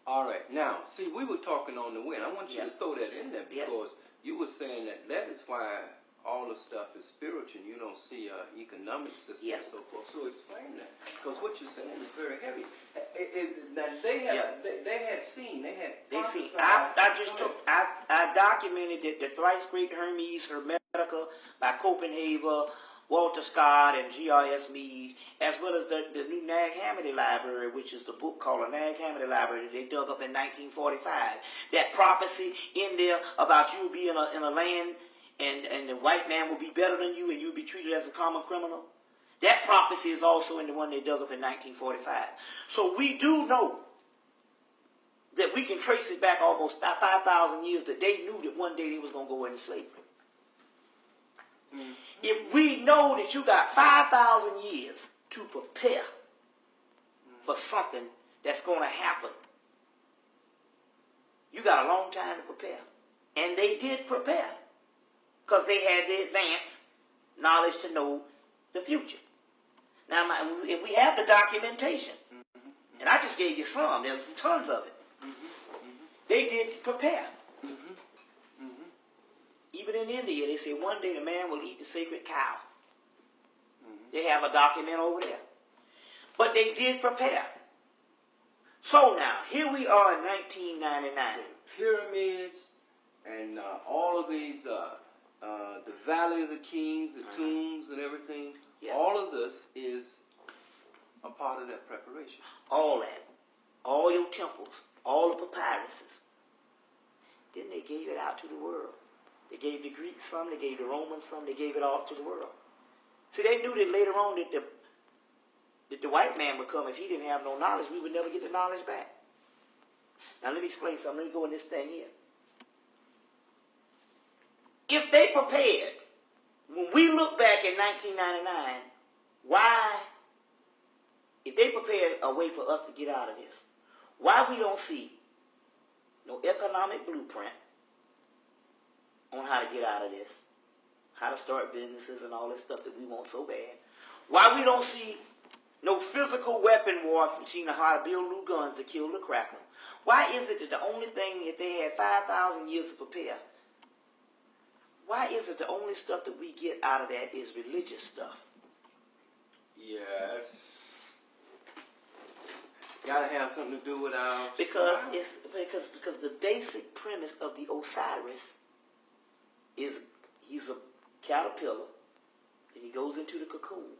All right. Now, see, we were talking on the wind. I want you to throw that in there because you were saying that is why all the stuff is spiritual. You don't see economic system and so forth. So explain that, because what you're saying is very heavy. I documented the thrice great Hermes Hermetica by Copenhagen, Walter Scott, and G.R.S. Mead, as well as the new Nag Hammadi Library, which is the book called the Nag Hammadi Library that they dug up in 1945. That prophecy in there about you being in a land and the white man will be better than you and you'll be treated as a common criminal. That prophecy is also in the one they dug up in 1945. So we do know that we can trace it back almost 5,000 years that they knew that one day they was going to go into slavery. Mm-hmm. If we know that you got 5,000 years to prepare for something that's going to happen, you got a long time to prepare. And they did prepare because they had the advanced knowledge to know the future. Now, if we have the documentation, and I just gave you some, there's tons of it. They did prepare. Even in India, they say one day the man will eat the sacred cow. They have a document over there. But they did prepare. So now, here we are in 1999. Pyramids and all of these, the Valley of the Kings, the tombs and everything, all of this is a part of that preparation. All that. All your temples, all the papyruses. Then they gave it out to the world. They gave the Greeks some, they gave the Romans some, they gave it all to the world. See, they knew that later on that the white man would come. If he didn't have no knowledge, we would never get the knowledge back. Now let me explain something. Let me go in this thing here. If they prepared, when we look back in 1999, why, if they prepared a way for us to get out of this, why we don't see no economic blueprint on how to get out of this, how to start businesses and all this stuff that we want so bad. Why we don't see no physical weapon war machine on how to build new guns to kill the cracker. Why is it that the only thing, if they had 5,000 years to prepare, why is it the only stuff that we get out of that is religious stuff? Yes. Gotta have something to do with our because the basic premise of the Osiris is he's a caterpillar, and he goes into the cocoon.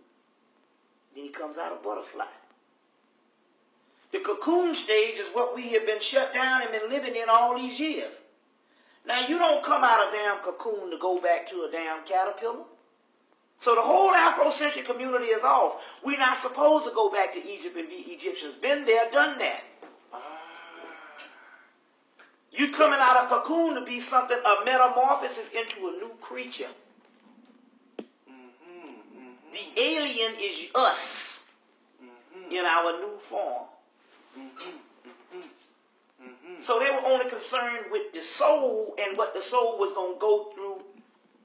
Then he comes out a butterfly. The cocoon stage is what we have been shut down and been living in all these years. Now, you don't come out of a damn cocoon to go back to a damn caterpillar. So the whole Afrocentric community is off. We're not supposed to go back to Egypt and be Egyptians. Been there, done that. You coming out of cocoon to be something, a metamorphosis into a new creature. The alien is us in our new form. So they were only concerned with the soul and what the soul was going to go through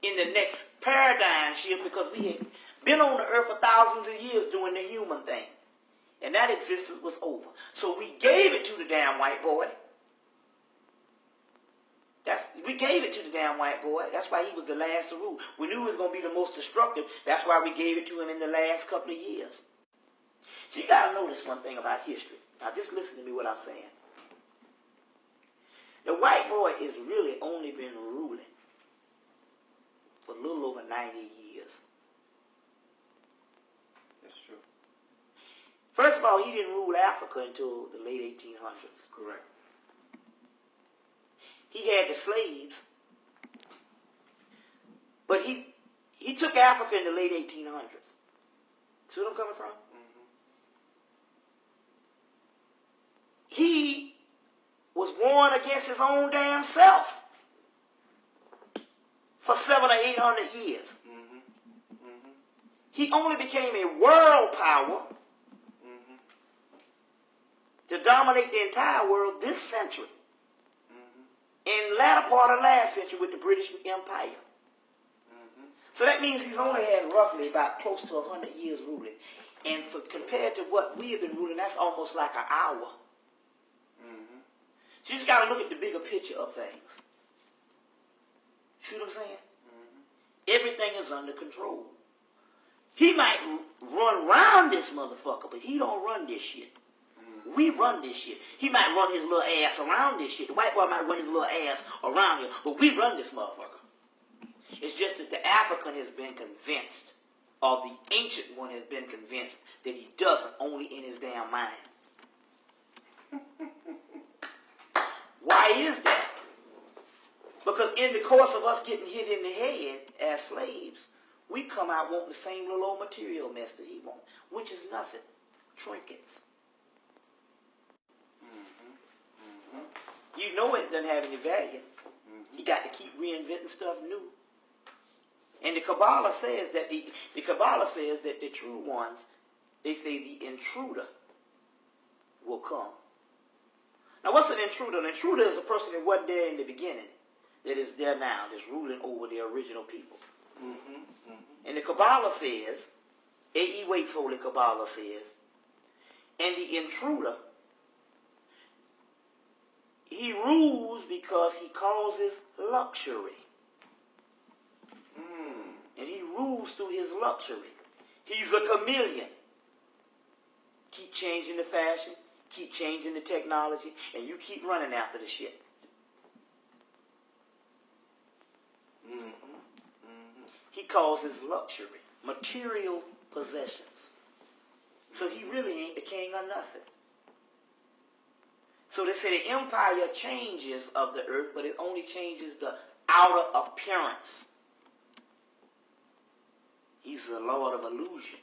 in the next paradigm shift, because we had been on the earth for thousands of years doing the human thing. And that existence was over. So we gave it to the damn white boy. We gave it to the damn white boy. That's why he was the last to rule. We knew he was going to be the most destructive. That's why we gave it to him in the last couple of years. So you got to know this one thing about history. Now just listen to me what I'm saying. The white boy has really only been ruling for a little over 90 years. That's true. First of all, he didn't rule Africa until the late 1800s. Correct. He had the slaves, but he took Africa in the late 1800s. See where I'm coming from? He was warned against his own damn self for 700 or 800 years. He only became a world power to dominate the entire world this century. In the latter part of last century with the British Empire. So that means he's only had roughly about close to 100 years ruling. And compared to what we have been ruling, that's almost like an hour. You just got to look at the bigger picture of things. See what I'm saying? Mm-hmm. Everything is under control. He might run around this motherfucker, but he don't run this shit. Mm-hmm. We run this shit. He might run his little ass around this shit. The white boy might run his little ass around here, but we run this motherfucker. It's just that the African has been convinced, or the ancient one has been convinced, that he doesn't, only in his damn mind. Why is that? Because in the course of us getting hit in the head as slaves, we come out wanting the same little old material mess that he wants, which is nothing. Trinkets. Mm-hmm. Mm-hmm. You know it doesn't have any value. Mm-hmm. You got to keep reinventing stuff new. And the Kabbalah says that the true ones, they say the intruder will come. Now, what's an intruder? An intruder is a person that wasn't there in the beginning, that is there now, that's ruling over the original people. Mm-hmm. Mm-hmm. And the Kabbalah says, A.E. Waite's Holy Kabbalah says, and the intruder, he rules because he causes luxury. And he rules through his luxury. He's a chameleon. Keep changing the fashion, keep changing the technology, and you keep running after the shit. Mm-hmm. Mm-hmm. He causes luxury, material possessions. So he really ain't the king of nothing. So they say the empire changes of the earth, but it only changes the outer appearance. He's the Lord of illusion.